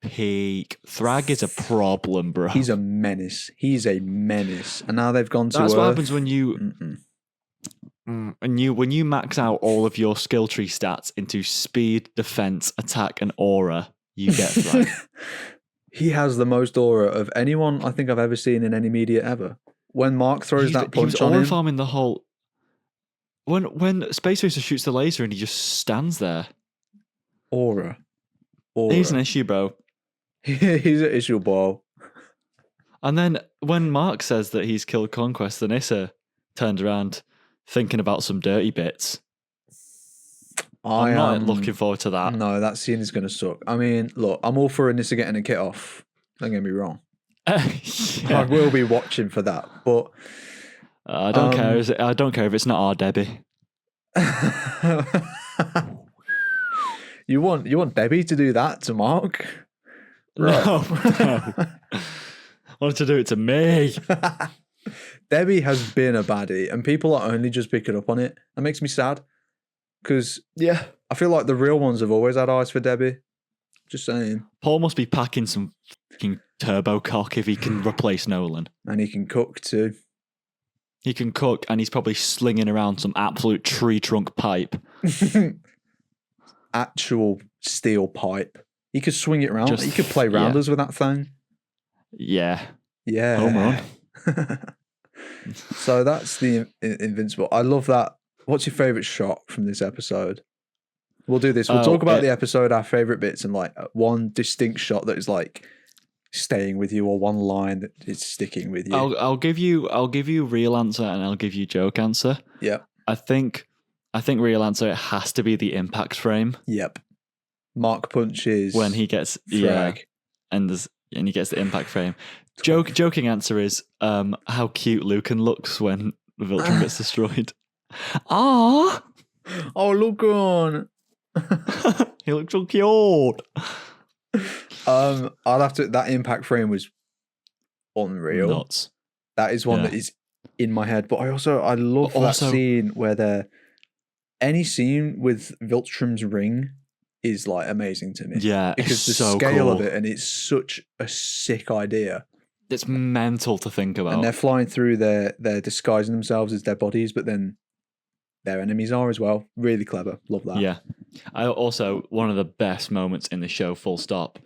peak. Thrag is a problem, bro.
He's a menace. He's a menace. And now they've gone to
That's
Earth.
what happens when you when you max out all of your skill tree stats into speed, defense, attack, and aura. You get Thrag.
He has the most aura of anyone I think I've ever seen in any media ever. When Mark throws that
he was
punch on
aura
him,
farming the whole. When Space Racer shoots the laser and he just stands there.
aura.
He's an issue, bro.
He's an issue, bro.
And then when Mark says that he's killed Conquest, then Issa turned around thinking about some dirty bits. I'm not looking forward to that.
No, that scene is going to suck. I mean, look, I'm all for Anissa getting a kit off. Don't get me wrong.
Yeah.
I will be watching for that, but
I don't care. I don't care if it's not our Debbie.
You want Debbie to do that to Mark?
No. Wanted to do it to me.
Debbie has been a baddie, and people are only just picking up on it. That makes me sad. Because I feel like the real ones have always had eyes for Debbie. Just saying.
Paul must be packing some fucking turbo cock if he can replace Nolan.
And he can cook too.
He can cook, and he's probably slinging around some absolute tree trunk pipe.
Actual steel pipe. He could swing it around.
Just-
He could play rounders with that thing.
Yeah.
Yeah.
Home run.
So that's the Invincible. I love that. What's your favourite shot from this episode? We'll do this. We'll talk about the episode, our favourite bits, and like one distinct shot that is like staying with you, or one line that is sticking with you.
I'll give you real answer, and I'll give you joke answer.
Yeah.
I think real answer, it has to be the impact frame.
Yep. Mark punches
When he gets
Frag.
and he gets the impact frame. Joking answer is how cute Lucan looks when Viltrum gets destroyed. Ah,
Oh, look on.
he looks so cute.
I'd have to. That impact frame was unreal.
Nuts.
That is one
Yeah.
that is in my head. But I love
But
that
also-
scene where any scene with Viltrum's ring is like amazing to me.
Yeah,
Because
it's
the
so
scale
cool.
of it, and it's such a sick idea.
It's mental to think about.
And they're flying through, they're disguising themselves as their bodies, but then their enemies are as well. Really clever. Love that.
Yeah. I also, one of the best moments in the show, full stop,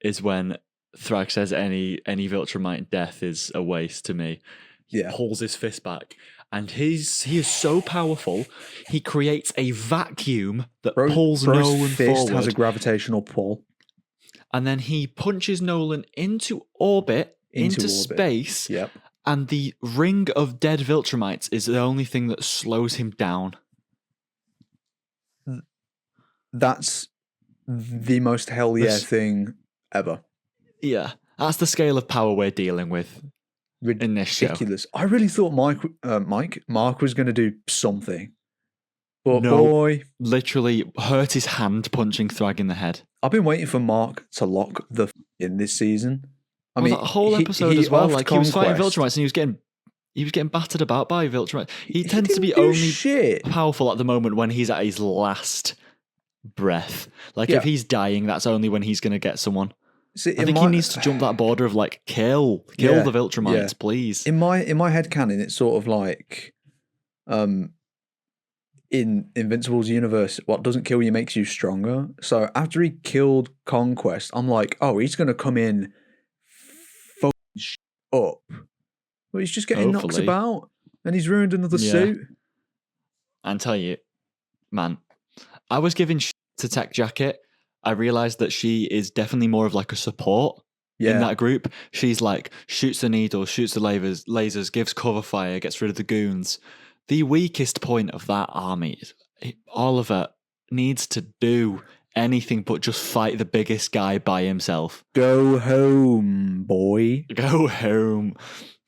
is when Thrag says any Viltrumite death is a waste to me. He
Yeah.
pulls his fist back, and he is so powerful, he creates a vacuum that pulls
Bro's
Nolan
fist
forward.
has a gravitational pull.
And then he punches Nolan into orbit, into
orbit.
space,
Yep.
and the ring of dead Viltrumites is the only thing that slows him down.
That's the most hell yeah
This-
thing ever.
Yeah, that's the scale of power we're dealing with in this show.
Ridiculous. I really thought Mark was going to do something. But
No.
boy,
Literally hurt his hand punching Thrag in the head.
I've been waiting for Mark to lock the in this season. I
Well,
mean,
that whole
he-
episode
he
as well,
offed
like he was fighting
Conquest.
Viltrumites and he was getting battered about by Viltrumites. He tends to
didn't
be
do
only
shit.
powerful at the moment when he's at his last breath. Like
Yeah.
if he's dying, that's only when he's going to get someone.
See,
I think he needs to jump that border of like kill
Yeah,
the Viltrumites,
yeah.
please.
In my headcanon, it's sort of like in Invincible's universe, what doesn't kill you makes you stronger. So after he killed Conquest, I'm like, oh, he's gonna come in fucking shit up. But he's just getting knocked
Hopefully.
about, and he's ruined another
Yeah.
suit.
And tell you, man, I was giving to Tech Jacket. I realized that she is definitely more of like a support
Yeah,
in that group. She's like shoots the needles, shoots the lasers, gives cover fire, gets rid of the goons. The weakest point of that army is Oliver needs to do anything but just fight the biggest guy by himself.
go home, boy.
Go home.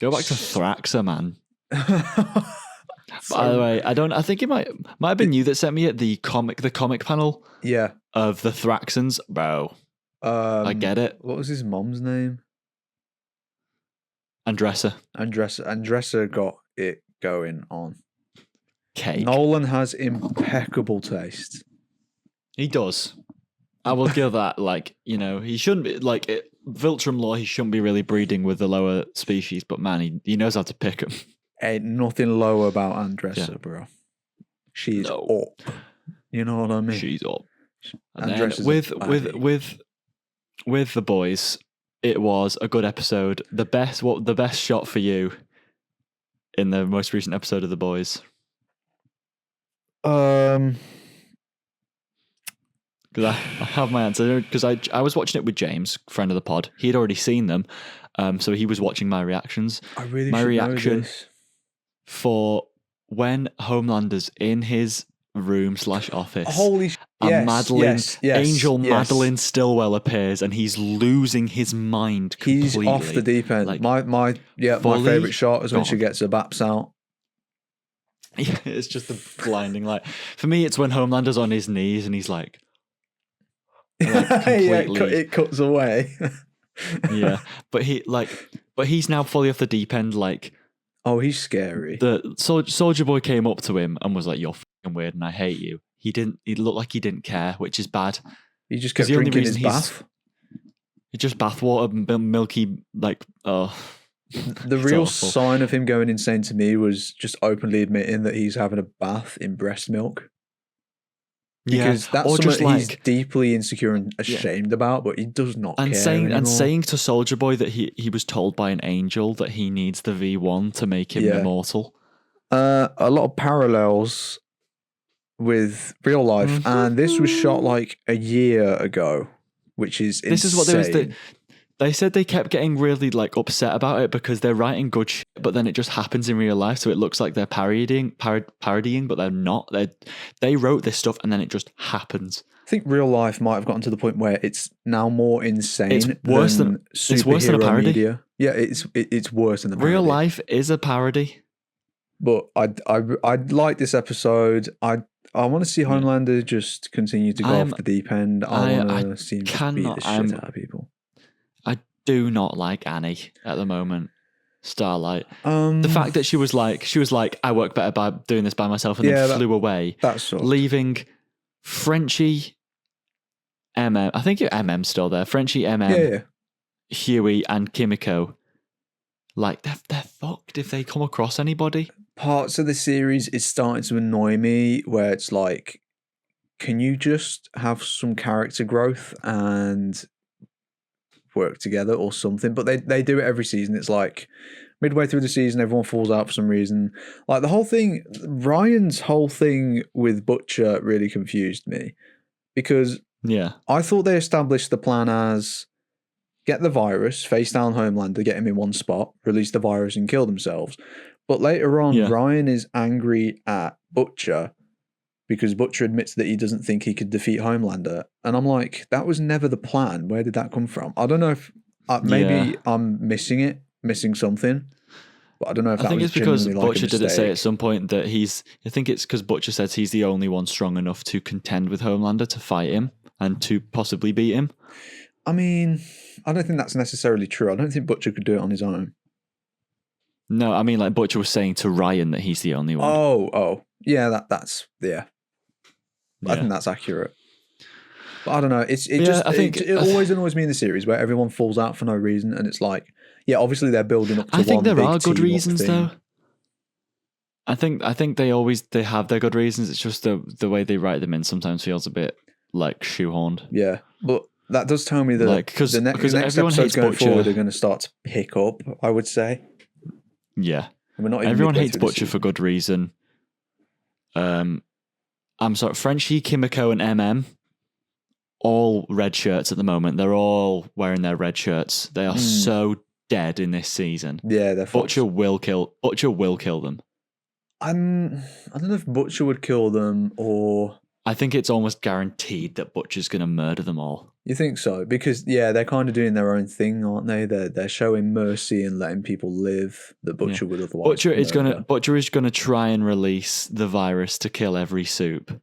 Go back to Thraxa, man. By the way, I think it might have been you that sent me the comic panel
Yeah,
of the Thraxans, bro. I get it.
What was his mom's name?
Andressa.
Andressa got it going on.
Cake.
Nolan has impeccable taste.
He does. I will give that, like, you know, he shouldn't be, like, Viltrum law, he shouldn't be really breeding with the lower species, but man, he knows how to pick them.
Ain't nothing low about Andressa, bro. She's up. You know what I mean?
She's up. And then
Andressa's
with the boys, it was a good episode. The best shot for you in the most recent episode of The Boys?
Um,
Because I have my answer. Because I was watching it with James, friend of the pod. He had already seen them, so he was watching my reactions.
I really
my
should
reaction
know this.
For when Homelander's in his room / office.
Holy
and
yes,
Angel
yes.
Madeline Stillwell appears, and he's losing his mind completely.
He's off the deep end.
Like,
my favourite shot is when she gets her baps out.
Yeah, it's just the blinding light. For me, it's when Homelander's on his knees and he's like completely.
It cuts away.
Yeah, but he's now fully off the deep end. Like,
oh, he's scary.
The Soldier Boy came up to him and was like, "You're fucking weird, and I hate you." He didn't. He looked like he didn't care, which is bad.
He just kept drinking his bath.
It's just bathwater, milky, like, oh.
The real sign of him going insane to me was just openly admitting that he's having a bath in breast milk. Because that's something he's deeply insecure and ashamed about, but he does not care anymore.
Saying to Soldier Boy that he was told by an angel that he needs the V1 to make him immortal.
A lot of parallels with real life, and this was shot like a year ago, which is insane. This is what
they said they kept getting really like upset about it because they're writing good shit, but then it just happens in real life, so it looks like they're parodying, but they're not. They wrote this stuff and then it just happens.
I think real life might have gotten to the point where it's now more insane.
It's worse than a parody.
Media. Yeah, it's worse than the parody.
Real life is a parody.
But I like this episode. I want to see Homelander just continue to go off the deep end. I want to see him just beat the shit out of people.
I do not like Annie at the moment. Starlight. The fact that she was like, I work better by doing this by myself, and then flew away.
That's
leaving Frenchie, MM. I think MM's still there. Frenchie, MM, Huey, and Kimiko. Like they're fucked if they come across anybody.
Parts of the series is starting to annoy me, where it's like, can you just have some character growth and work together or something? But they do it every season. It's like midway through the season, everyone falls out for some reason. Like the whole thing, Ryan's whole thing with Butcher really confused me, because I thought they established the plan as get the virus, face down Homelander, get him in one spot, release the virus and kill themselves. But later on, Ryan is angry at Butcher because Butcher admits that he doesn't think he could defeat Homelander. And I'm like, that was never the plan. Where did that come from? I don't know if maybe I'm missing something. But I don't know if that was
because
like
Butcher did say at some point that I think it's because Butcher says he's the only one strong enough to contend with Homelander, to fight him and to possibly beat him.
I mean, I don't think that's necessarily true. I don't think Butcher could do it on his own.
No, I mean, like Butcher was saying to Ryan that he's the only one.
Oh, yeah, that's I think that's accurate. But I don't know. It always annoys me in the series where everyone falls out for no reason, and it's like, obviously they're building up to
I think
one
there
big
are good reasons
thing.
though. I think they have their good reasons. It's just the way they write them in sometimes feels a bit like shoehorned.
Yeah, but that does tell me that
because
the next episodes going forward are going to start to pick up, I would say.
Yeah.
And we're not even
everyone hates Butcher for good reason. I'm sorry, Frenchie, Kimiko, and MM, all red shirts at the moment. They're all wearing their red shirts. They are so dead in this season.
Yeah, they're
Butcher will kill them.
I don't know if Butcher would kill them, or
I think it's almost guaranteed that Butcher's going to murder them all.
You think so? Because they're kind of doing their own thing, aren't they? They're showing mercy and letting people live that Butcher would otherwise.
Butcher is gonna try and release the virus to kill every soup,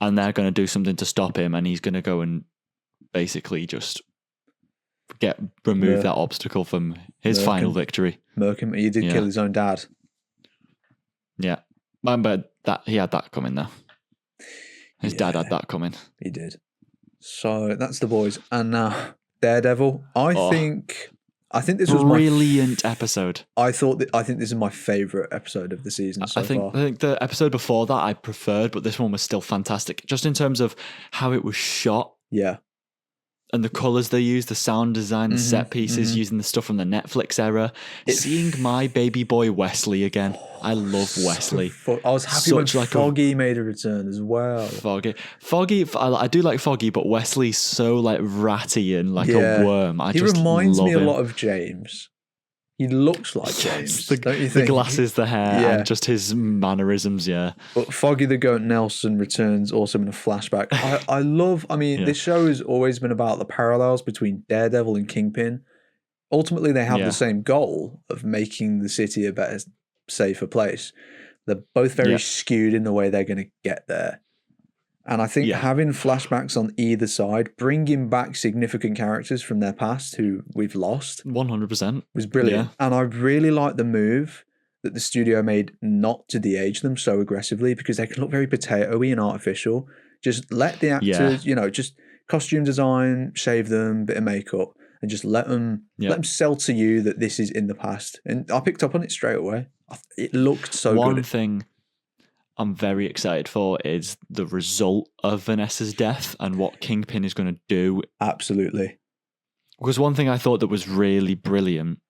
and they're gonna do something to stop him, and he's gonna go and basically just remove that obstacle from his final victory.
Murk him. He did kill his own dad.
Yeah, but that he had that coming though. His dad had that coming.
He did. So that's the boys, and now Daredevil. I
Oh.
think this was
Brilliant episode.
I think this is my favorite episode of the season so
I think the episode before that I preferred, but this one was still fantastic. Just in terms of how it was shot.
Yeah.
And the colours they used, the sound design, the set pieces, using the stuff from the Netflix era. Seeing my baby boy Wesley again. I love Wesley.
I was happy when Foggy made a return as well.
Foggy. I do like Foggy, but Wesley's so like ratty and like a worm.
He reminds me a lot of James. He looks like James, don't you think?
The glasses, the hair, and just his mannerisms, yeah.
But Foggy the Goat Nelson returns also in a flashback. I mean, this show has always been about the parallels between Daredevil and Kingpin. Ultimately, they have the same goal of making the city a better, safer place. They're both very skewed in the way they're going to get there. And I think having flashbacks on either side, bringing back significant characters from their past who we've lost,
100%
was brilliant. Yeah. And I really like the move that the studio made not to de-age them so aggressively, because they can look very potato-y and artificial. Just let the actors, just costume design, shave them, bit of makeup, and just let them sell to you that this is in the past. And I picked up on it straight away. It looked so good.
One thing I'm very excited for is the result of Vanessa's death and what Kingpin is going to do.
Absolutely.
Because one thing I thought that was really brilliant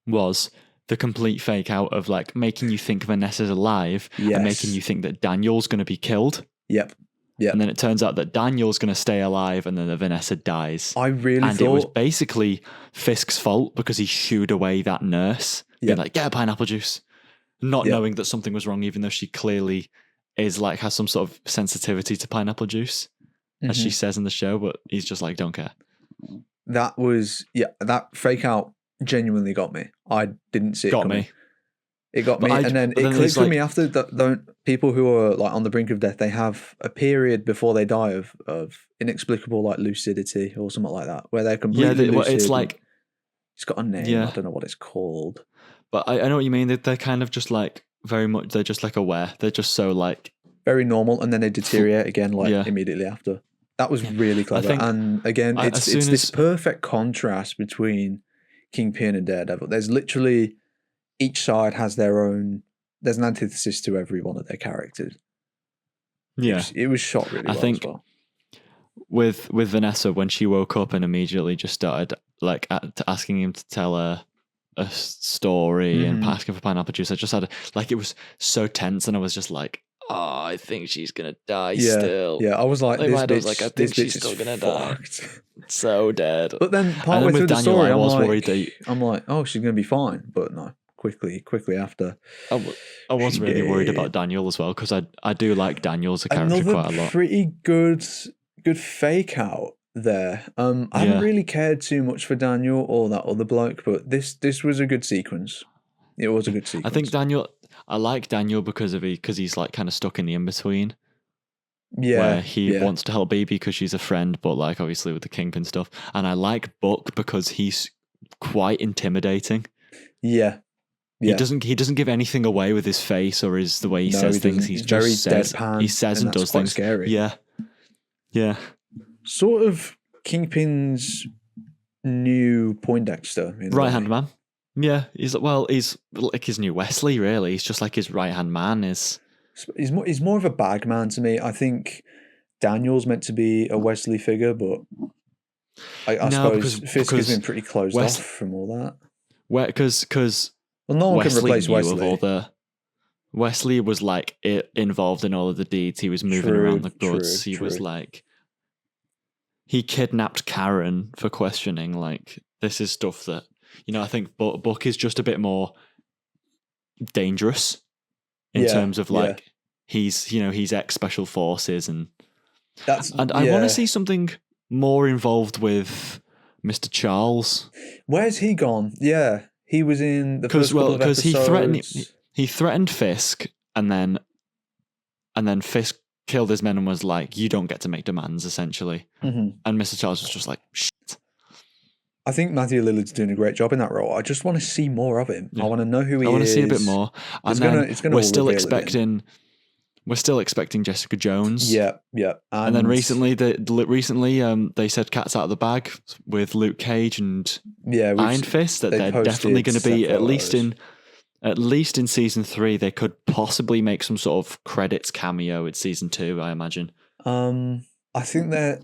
was the complete fake out of like making you think Vanessa's alive and making you think that Daniel's going to be killed.
Yep.
And then it turns out that Daniel's going to stay alive and then Vanessa dies.
I really thought...
And it was basically Fisk's fault because he shooed away that nurse. Being like, get a pineapple juice. Not knowing that something was wrong, even though she clearly has some sort of sensitivity to pineapple juice, as she says in the show, but he's just like, don't care.
That was, that fake out genuinely got me. I didn't see it coming. It got me, and then it clicked with me after that. People who are like on the brink of death, they have a period before they die of inexplicable like lucidity or something like that, where they're completely lucid.
It's like,
it's got a name. I don't know what it's called.
But I know what you mean. They're kind of just like very much, they're just like aware. They're just so like...
very normal, and then they deteriorate again immediately after. That was really clever. And again, it's this perfect contrast between Kingpin and Daredevil. There's literally, each side has their own, there's an antithesis to every one of their characters.
Yeah.
It was shot really well as well.
With Vanessa, when she woke up and immediately just started like asking him to tell her a story and asking for pineapple juice, I just had it was so tense, and I was just like, oh, I think she's gonna die still.
Yeah, I was like,
I think she's still gonna die. So dead.
But then partway through the story, I'm like, oh, she's gonna be fine. But no, quickly after.
I was really worried about Daniel as well, because I do like Daniel as a character quite a lot.
Pretty good fake out there. I haven't really cared too much for Daniel or that other bloke, but this was a good sequence. It was a good sequence.
I think I like Daniel because he's like kind of stuck in the in-between.
Yeah.
Where he wants to help Baby because she's a friend, but like obviously with the Kingpin stuff. And I like Buck because he's quite intimidating.
Yeah.
He doesn't give anything away with his face or the way he says things. He's very deadpan. He says and does things.
Scary.
Yeah.
Sort of Kingpin's new Poindexter.
Right hand man. Yeah, he's like his new Wesley, really. He's just like his right hand man is.
He's more of a bag man to me. I think Daniel's meant to be a Wesley figure, but I suppose Fisk has been pretty closed off from all that.
Because
no one can replace Wesley.
Wesley was like involved in all of the deeds. He was moving around the goods. He was like, he kidnapped Karen for questioning. Like, this is stuff that, I think Buck is just a bit more dangerous in terms of like, he's ex-special forces and I want to see something more involved with Mr. Charles.
Where's he gone? Yeah, he was in the first couple of episodes.
He threatened Fisk and then Fisk killed his men and was like, you don't get to make demands, essentially. And Mr. Charles was just like, shit.
I think Matthew Lillard's doing a great job in that role. I just want to see more of him. I want to know who he is.
I want to see a bit more. And then we're still expecting We're still expecting Jessica Jones.
Yeah.
And then recently, they said cat's out of the bag with Luke Cage and Iron Fist that they're definitely going to be at least in season 3. They could possibly make some sort of credits cameo at season 2, I imagine.
I think I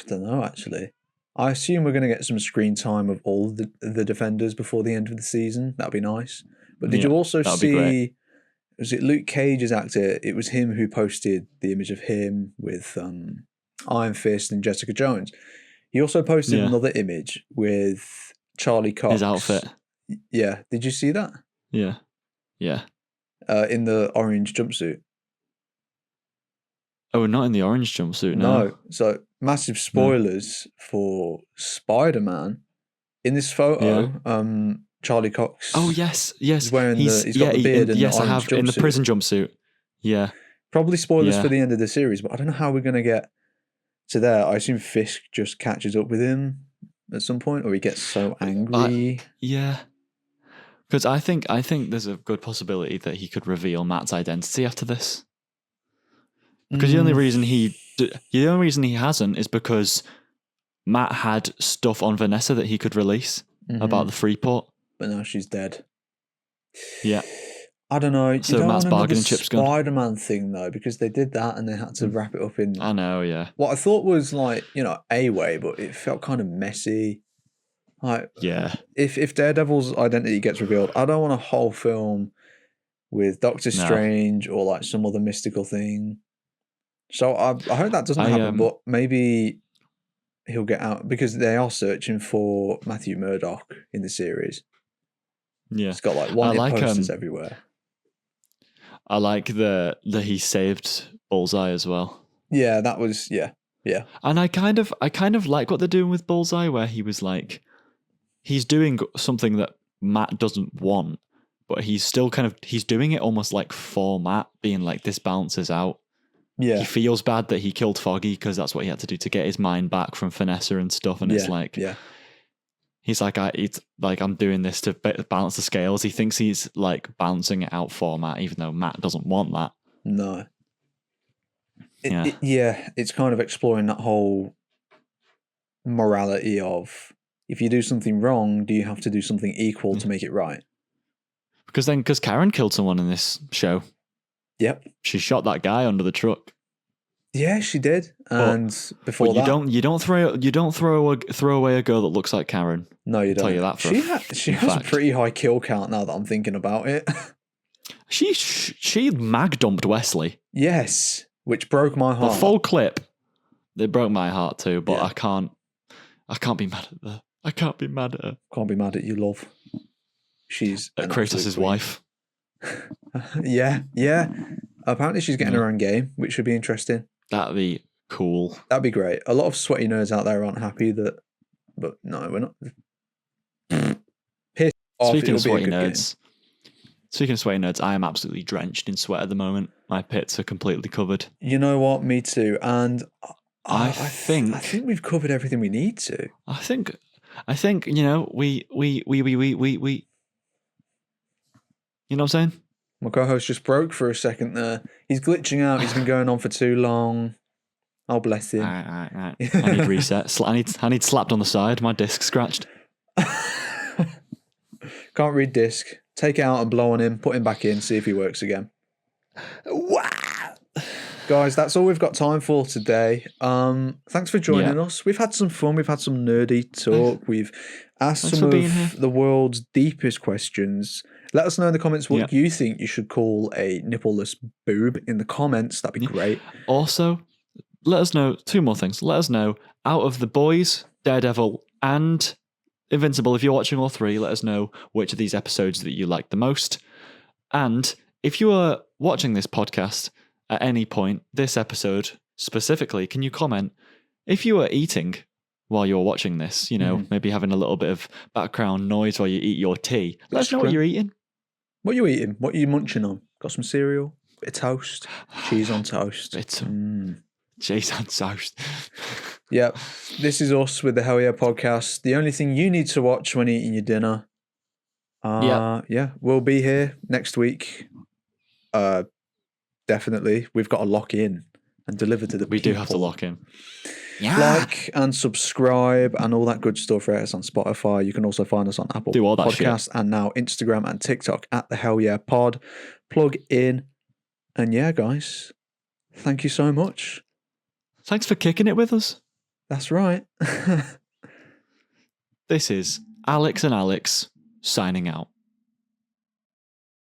don't know actually. I assume we're going to get some screen time of all the Defenders before the end of the season. That'd be nice. But did you also see? Was it Luke Cage's actor? It was him who posted the image of him with Iron Fist and Jessica Jones. He also posted another image with Charlie Cox.
His outfit.
Yeah. Did you see that?
Yeah.
In the orange jumpsuit.
Oh, not in the orange jumpsuit, no.
So, massive spoilers for Spider-Man. In this photo, Charlie Cox.
Oh, yes.
He's wearing he's got the beard and the orange jumpsuit.
In the prison jumpsuit. Yeah.
Probably spoilers for the end of the series, but I don't know how we're going to get to there. I assume Fisk just catches up with him at some point, or he gets so angry.
Because I think there's a good possibility that he could reveal Matt's identity after this. Because the only reason he hasn't is because Matt had stuff on Vanessa that he could release about the Freeport.
But now she's dead.
Yeah.
I don't know.
So Matt's bargaining chip's gone.
Spider-Man thing though, because they did that and they had to wrap it up in.
I know, yeah.
What I thought was like, a way, but it felt kind of messy. Like, if Daredevil's identity gets revealed, I don't want a whole film with Doctor Strange or like some other mystical thing. So I hope that doesn't happen, but maybe he'll get out because they are searching for Matthew Murdock in the series.
Yeah,
it's got like posters everywhere.
I like the he saved Bullseye as well.
Yeah, that was yeah.
And I kind of like what they're doing with Bullseye, where he was like, he's doing something that Matt doesn't want, but he's still he's doing it almost like for Matt, being like, this balances out.
Yeah.
He feels bad that he killed Foggy because that's what he had to do to get his mind back from Vanessa and stuff. And it's like, he's like, I'm doing this to balance the scales. He thinks he's like balancing it out for Matt, even though Matt doesn't want that.
No. It's kind of exploring that whole morality of, if you do something wrong, do you have to do something equal to make it right? Because
Karen killed someone in this show.
Yep.
She shot that guy under the truck.
Yeah, she did. And before that,
you don't throw away a girl that looks like Karen.
No, you don't.
I'll tell you that for
she has a pretty high kill count now that I'm thinking about it.
She mag dumped Wesley.
Yes, which broke my heart.
The full clip, it broke my heart too. But I can't be mad at her. I can't be mad at her.
Can't be mad at you, love. She's
Kratos' wife.
Yeah. Apparently she's getting her own game, which should be interesting.
That'd be cool.
That'd be great. A lot of sweaty nerds out there aren't happy but no, we're not. Pissed off.
Speaking of sweaty nerds, I am absolutely drenched in sweat at the moment. My pits are completely covered.
You know what? Me too. And
I think
we've covered everything we need to.
I think we. You know what I'm saying?
My co-host just broke for a second there. He's glitching out. He's been going on for too long. Oh, bless him.
All right. I need reset. I need slapped on the side. My disc scratched.
Can't read disc. Take it out and blow on him. Put him back in. See if he works again. Wow. Guys, that's all we've got time for today. Thanks for joining us. We've had some fun. We've had some nerdy talk. We've asked some of the world's deepest questions. Let us know in the comments what you think you should call a nippleless boob in the comments. That'd be great.
Also, let us know 2 more things. Let us know, out of The Boys, Daredevil, and Invincible, if you're watching all 3, let us know which of these episodes that you like the most. And if you are watching this podcast at any point, this episode specifically, can you comment if you are eating while you're watching this, maybe having a little bit of background noise while you eat your tea. Let us know what you're eating.
What are you eating? What are you munching on? Got some cereal? Bit of toast? Cheese on toast?
Cheese on toast.
Yep. This is us with the Hell Yeah podcast. The only thing you need to watch when eating your dinner. Yeah, we'll be here next week. definitely. We've got to lock in and deliver to the
We
people.
do have to lock in.
Like and subscribe and all that good stuff. Rate us on Spotify. You can also find us on Apple
Do all that
Podcasts and now Instagram and TikTok at the Hell Yeah Pod. Plug in. And yeah, guys, thank you so much.
Thanks for kicking it with us.
That's right.
This is Alex and Alex signing out.